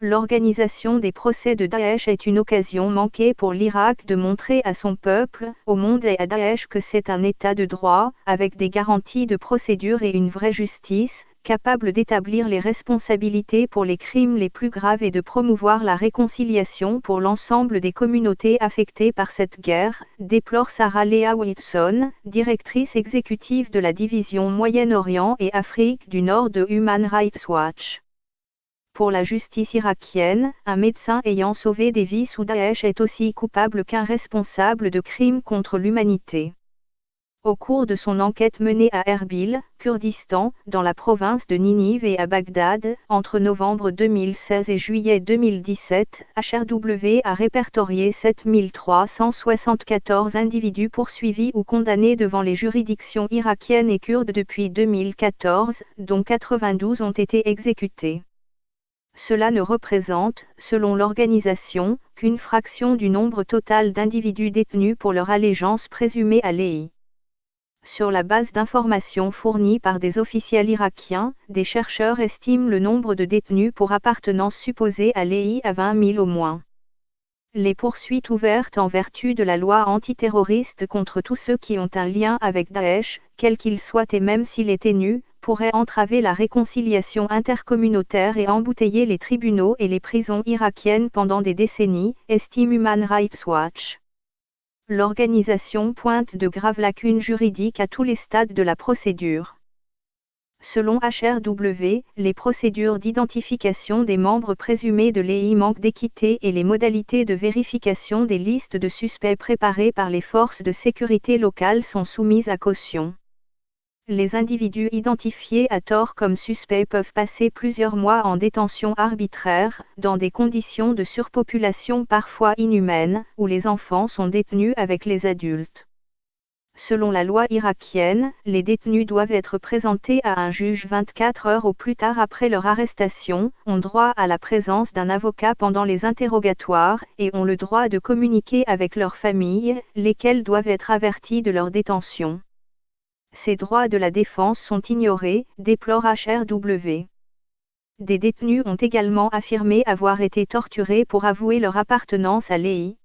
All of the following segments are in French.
L'organisation des procès de Daesh est une occasion manquée pour l'Irak de montrer à son peuple, au monde et à Daesh que c'est un État de droit, avec des garanties de procédure et une vraie justice, capable d'établir les responsabilités pour les crimes les plus graves et de promouvoir la réconciliation pour l'ensemble des communautés affectées par cette guerre, déplore Sarah Lea Wilson, directrice exécutive de la division Moyen-Orient et Afrique du Nord de Human Rights Watch. Pour la justice irakienne, un médecin ayant sauvé des vies sous Daesh est aussi coupable qu'un responsable de crimes contre l'humanité. Au cours de son enquête menée à Erbil, Kurdistan, dans la province de Ninive et à Bagdad, entre novembre 2016 et juillet 2017, HRW a répertorié 7374 individus poursuivis ou condamnés devant les juridictions irakiennes et kurdes depuis 2014, dont 92 ont été exécutés. Cela ne représente, selon l'organisation, qu'une fraction du nombre total d'individus détenus pour leur allégeance présumée à l'EI. Sur la base d'informations fournies par des officiels irakiens, des chercheurs estiment le nombre de détenus pour appartenance supposée à l'EI à 20 000 au moins. Les poursuites ouvertes en vertu de la loi antiterroriste contre tous ceux qui ont un lien avec Daesh, quel qu'il soit et même s'il est ténu, pourraient entraver la réconciliation intercommunautaire et embouteiller les tribunaux et les prisons irakiennes pendant des décennies, estime Human Rights Watch. L'organisation pointe de graves lacunes juridiques à tous les stades de la procédure. Selon HRW, les procédures d'identification des membres présumés de l'EI manquent d'équité et les modalités de vérification des listes de suspects préparées par les forces de sécurité locales sont soumises à caution. Les individus identifiés à tort comme suspects peuvent passer plusieurs mois en détention arbitraire, dans des conditions de surpopulation parfois inhumaines, où les enfants sont détenus avec les adultes. Selon la loi irakienne, les détenus doivent être présentés à un juge 24 heures au plus tard après leur arrestation, ont droit à la présence d'un avocat pendant les interrogatoires, et ont le droit de communiquer avec leurs familles, lesquelles doivent être averties de leur détention. Ces droits de la défense sont ignorés, déplore HRW. Des détenus ont également affirmé avoir été torturés pour avouer leur appartenance à l'EI.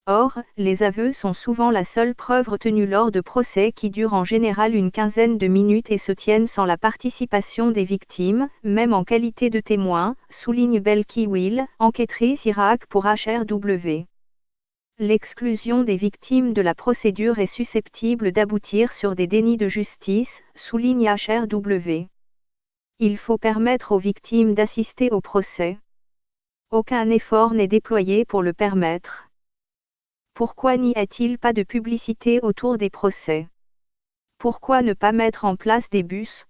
Or, les aveux sont souvent la seule preuve retenue lors de procès qui durent en général une quinzaine de minutes et se tiennent sans la participation des victimes, même en qualité de témoins, souligne Belki Will, enquêtrice Irak pour HRW. L'exclusion des victimes de la procédure est susceptible d'aboutir sur des dénis de justice, souligne HRW. Il faut permettre aux victimes d'assister au procès. Aucun effort n'est déployé pour le permettre. Pourquoi n'y a-t-il pas de publicité autour des procès? Pourquoi ne pas mettre en place des bus?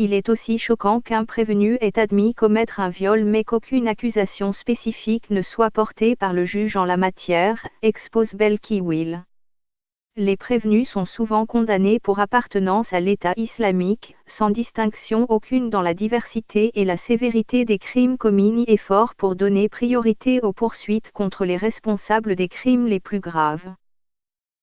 Il est aussi choquant qu'un prévenu ait admis commettre un viol mais qu'aucune accusation spécifique ne soit portée par le juge en la matière, expose Belki Will. Les prévenus sont souvent condamnés pour appartenance à l'État islamique, sans distinction aucune dans la diversité et la sévérité des crimes commis ni effort pour donner priorité aux poursuites contre les responsables des crimes les plus graves.